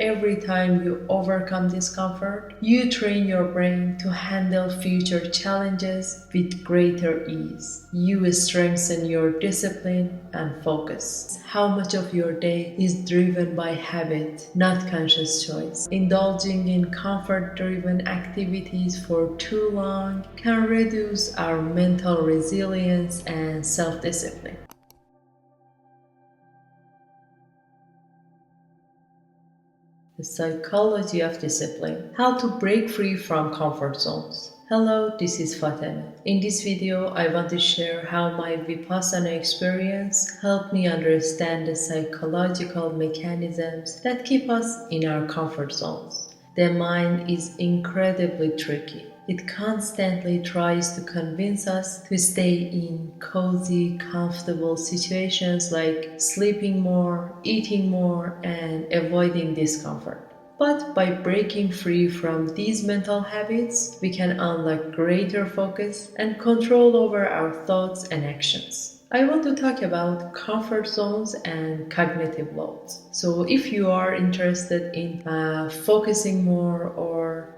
Every time you overcome discomfort, you train your brain to handle future challenges with greater ease. You strengthen your discipline and focus. How much of your day is driven by habit, not conscious choice? Indulging in comfort-driven activities for too long can reduce our mental resilience and self-discipline. The psychology of discipline. How to break free from comfort zones. Hello, this is Fatima. In this video, I want to share how my Vipassana experience helped me understand the psychological mechanisms that keep us in our comfort zones. The mind is incredibly tricky. It constantly tries to convince us to stay in cozy, comfortable situations like sleeping more, eating more, and avoiding discomfort. But by breaking free from these mental habits, we can unlock greater focus and control over our thoughts and actions. I want to talk about comfort zones and cognitive loads. So if you are interested in focusing more or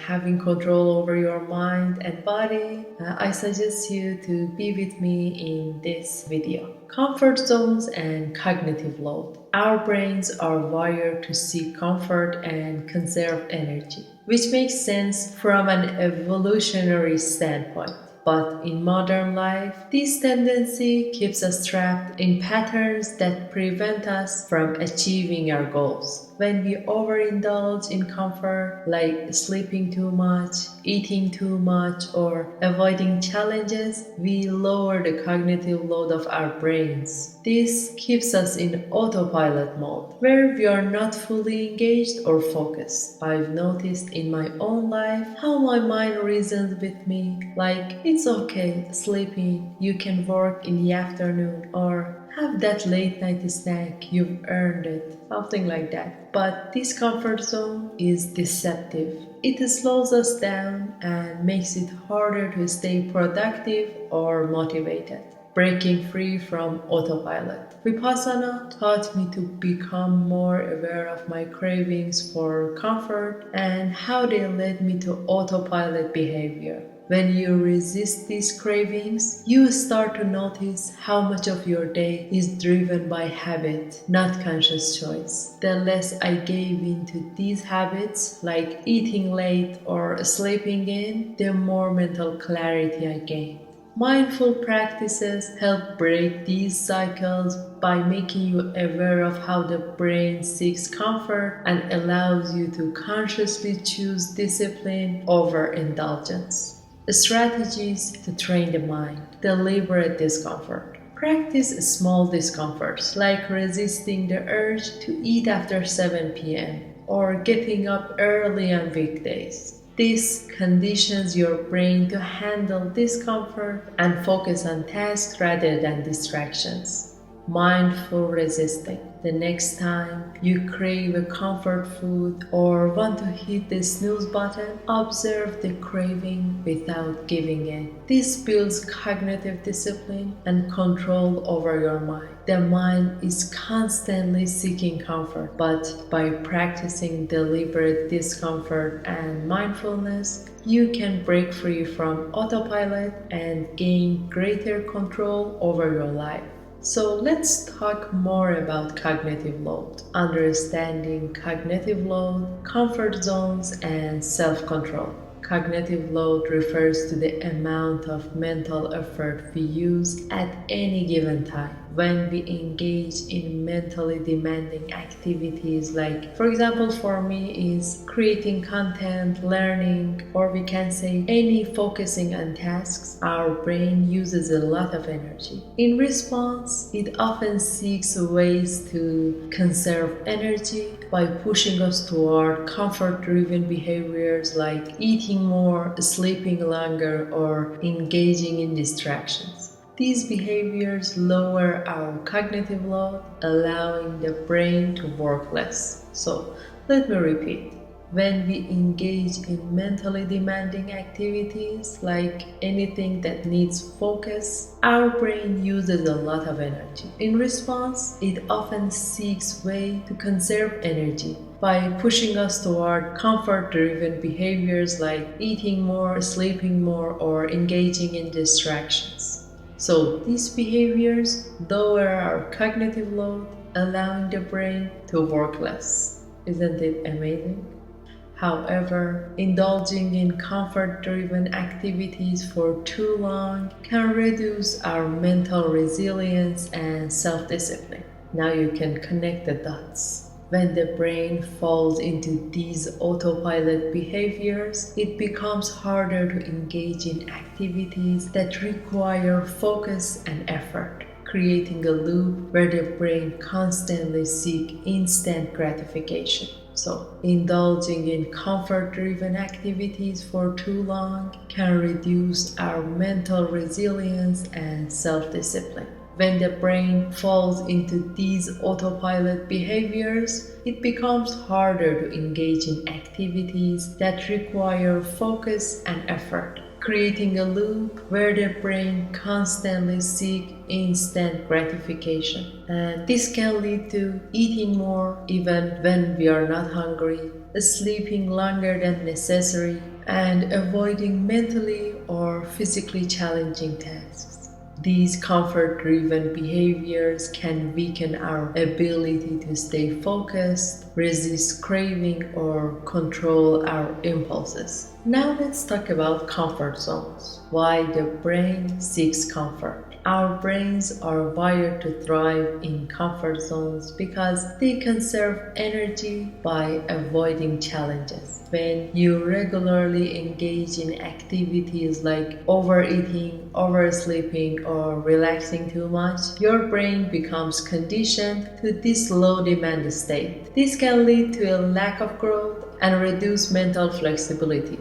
having control over your mind and body, I suggest you to be with me in this video. Comfort zones and cognitive load. Our brains are wired to seek comfort and conserve energy, which makes sense from an evolutionary standpoint. But in modern life, this tendency keeps us trapped in patterns that prevent us from achieving our goals. When we overindulge in comfort, like sleeping too much, eating too much, or avoiding challenges, we lower the cognitive load of our brains. This keeps us in autopilot mode, where we are not fully engaged or focused. I've noticed in my own life how my mind reasons with me, like, it's okay sleeping, you can work in the afternoon, or have that late night snack, you've earned it, something like that. But this comfort zone is deceptive. It slows us down and makes it harder to stay productive or motivated. Breaking free from autopilot. Vipassana taught me to become more aware of my cravings for comfort and how they led me to autopilot behavior. When you resist these cravings, you start to notice how much of your day is driven by habit, not conscious choice. The less I gave in to these habits, like eating late or sleeping in, the more mental clarity I gained. Mindful practices help break these cycles by making you aware of how the brain seeks comfort and allows you to consciously choose discipline over indulgence. Strategies to train the mind. Deliberate discomfort. Practice small discomforts like resisting the urge to eat after 7 p.m. or getting up early on weekdays. This conditions your brain to handle discomfort and focus on tasks rather than distractions. Mindful resisting. The next time you crave a comfort food or want to hit the snooze button, observe the craving without giving in. This builds cognitive discipline and control over your mind. The mind is constantly seeking comfort, but by practicing deliberate discomfort and mindfulness, you can break free from autopilot and gain greater control over your life. So let's talk more about cognitive load, understanding cognitive load, comfort zones, and self-control. Cognitive load refers to the amount of mental effort we use at any given time. When we engage in mentally demanding activities like, for example, for me is creating content, learning, or we can say any focusing on tasks, our brain uses a lot of energy. In response, it often seeks ways to conserve energy by pushing us toward comfort-driven behaviors like eating more, sleeping longer, or engaging in distractions. These behaviors lower our cognitive load, allowing the brain to work less. So, let me repeat. When we engage in mentally demanding activities like anything that needs focus, our brain uses a lot of energy. In response, it often seeks ways to conserve energy by pushing us toward comfort-driven behaviors like eating more, sleeping more, or engaging in distractions. So these behaviors lower our cognitive load, allowing the brain to work less. Isn't it amazing? However, indulging in comfort-driven activities for too long can reduce our mental resilience and self-discipline. Now you can connect the dots. When the brain falls into these autopilot behaviors, it becomes harder to engage in activities that require focus and effort, creating a loop where the brain constantly seeks instant gratification. So, indulging in comfort-driven activities for too long can reduce our mental resilience and self-discipline. When the brain falls into these autopilot behaviors, it becomes harder to engage in activities that require focus and effort, creating a loop where the brain constantly seeks instant gratification. And this can lead to eating more even when we are not hungry, sleeping longer than necessary, and avoiding mentally or physically challenging tasks. These comfort-driven behaviors can weaken our ability to stay focused, resist craving, or control our impulses. Now let's talk about comfort zones. Why the brain seeks comfort. Our brains are wired to thrive in comfort zones because they conserve energy by avoiding challenges. When you regularly engage in activities like overeating, oversleeping, or relaxing too much, your brain becomes conditioned to this low-demand state. This can lead to a lack of growth and reduce mental flexibility.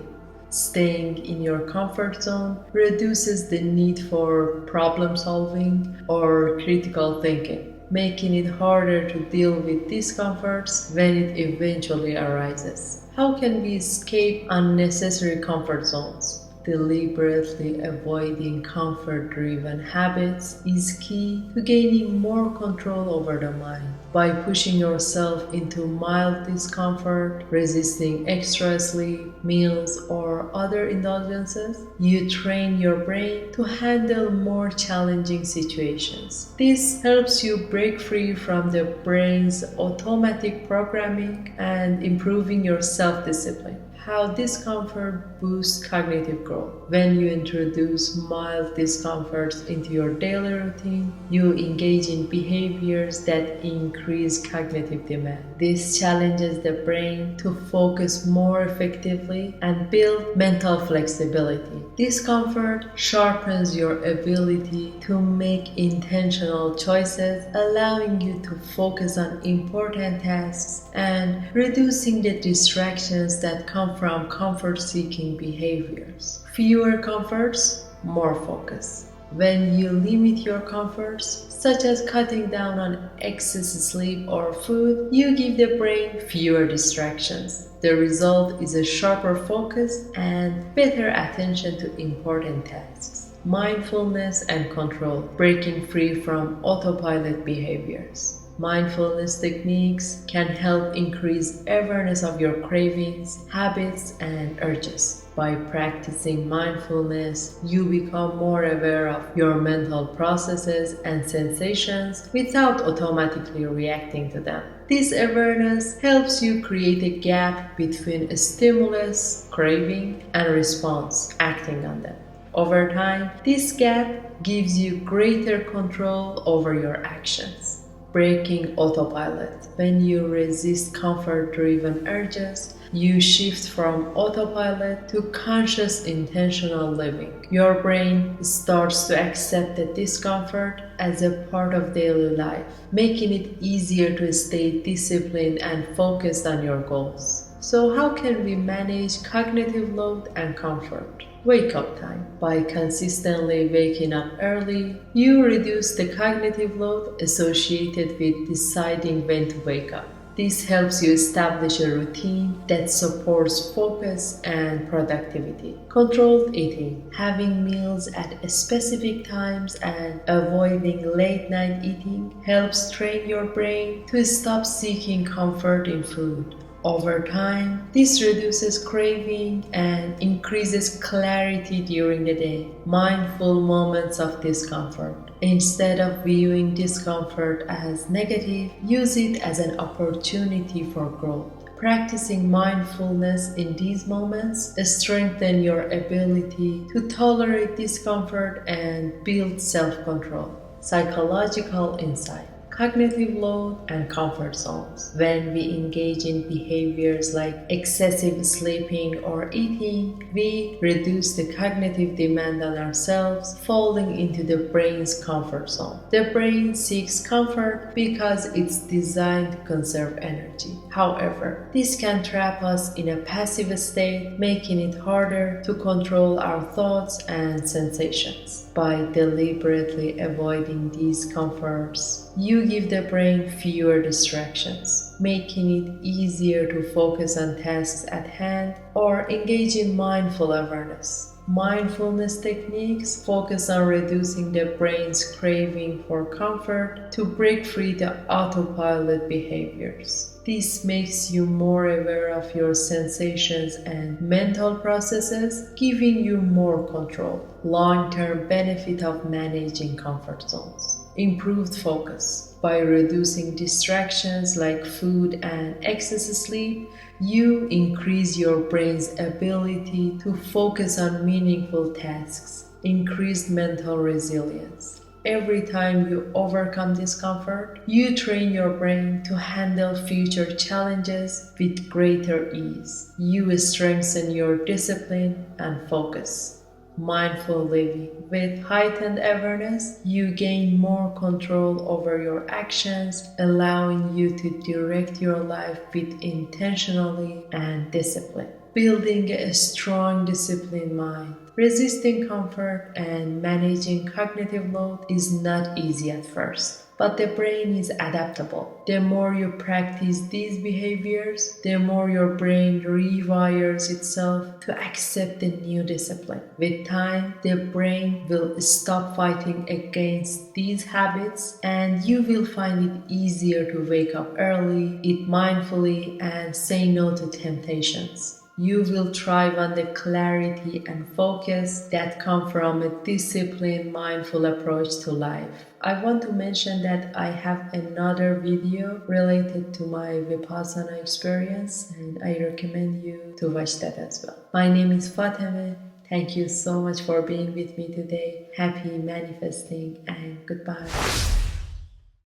Staying in your comfort zone reduces the need for problem solving or critical thinking, making it harder to deal with discomforts when it eventually arises. How can we escape unnecessary comfort zones? Deliberately avoiding comfort-driven habits is key to gaining more control over the mind. By pushing yourself into mild discomfort, resisting extra sleep, meals, or other indulgences, you train your brain to handle more challenging situations. This helps you break free from the brain's automatic programming and improving your self-discipline. How discomfort boosts cognitive growth. When you introduce mild discomforts into your daily routine, you engage in behaviors that increase cognitive demand. This challenges the brain to focus more effectively and build mental flexibility. Discomfort sharpens your ability to make intentional choices, allowing you to focus on important tasks and reducing the distractions that come from comfort-seeking behaviors. Fewer comforts, more focus. When you limit your comforts, such as cutting down on excess sleep or food, you give the brain fewer distractions. The result is a sharper focus and better attention to important tasks. Mindfulness and control, breaking free from autopilot behaviors. Mindfulness techniques can help increase awareness of your cravings, habits, and urges. By practicing mindfulness, you become more aware of your mental processes and sensations without automatically reacting to them. This awareness helps you create a gap between a stimulus, craving, and response, acting on them. Over time, this gap gives you greater control over your actions. Breaking autopilot. When you resist comfort-driven urges, you shift from autopilot to conscious intentional living. Your brain starts to accept the discomfort as a part of daily life, making it easier to stay disciplined and focused on your goals. So how can we manage cognitive load and comfort? Wake up time. By consistently waking up early, you reduce the cognitive load associated with deciding when to wake up. This helps you establish a routine that supports focus and productivity. Controlled eating, having meals at specific times and avoiding late night eating helps train your brain to stop seeking comfort in food. Over time, this reduces craving and increases clarity during the day. Mindful moments of discomfort. Instead of viewing discomfort as negative, use it as an opportunity for growth. Practicing mindfulness in these moments strengthens your ability to tolerate discomfort and build self-control. Psychological insight. Cognitive load and comfort zones. When we engage in behaviors like excessive sleeping or eating, we reduce the cognitive demand on ourselves, falling into the brain's comfort zone. The brain seeks comfort because it's designed to conserve energy. However, this can trap us in a passive state, making it harder to control our thoughts and sensations. By deliberately avoiding these comforts, you give the brain fewer distractions, making it easier to focus on tasks at hand or engage in mindful awareness. Mindfulness techniques focus on reducing the brain's craving for comfort to break free the autopilot behaviors. This makes you more aware of your sensations and mental processes, giving you more control. Long-term benefit of managing comfort zones. Improved focus. By reducing distractions like food and excess sleep, you increase your brain's ability to focus on meaningful tasks. Increased mental resilience. Every time you overcome discomfort, you train your brain to handle future challenges with greater ease. You strengthen your discipline and focus. Mindful living. With heightened awareness, you gain more control over your actions, allowing you to direct your life with intentionally and discipline. Building a strong, disciplined mind. Resisting comfort and managing cognitive load is not easy at first, but the brain is adaptable. The more you practice these behaviors, the more your brain rewires itself to accept the new discipline. With time, the brain will stop fighting against these habits and you will find it easier to wake up early, eat mindfully, and say no to temptations. You will thrive on the clarity and focus that come from a disciplined, mindful approach to life. I want to mention that I have another video related to my Vipassana experience and I recommend you to watch that as well. My name is Fateme. Thank you so much for being with me today. Happy manifesting and goodbye.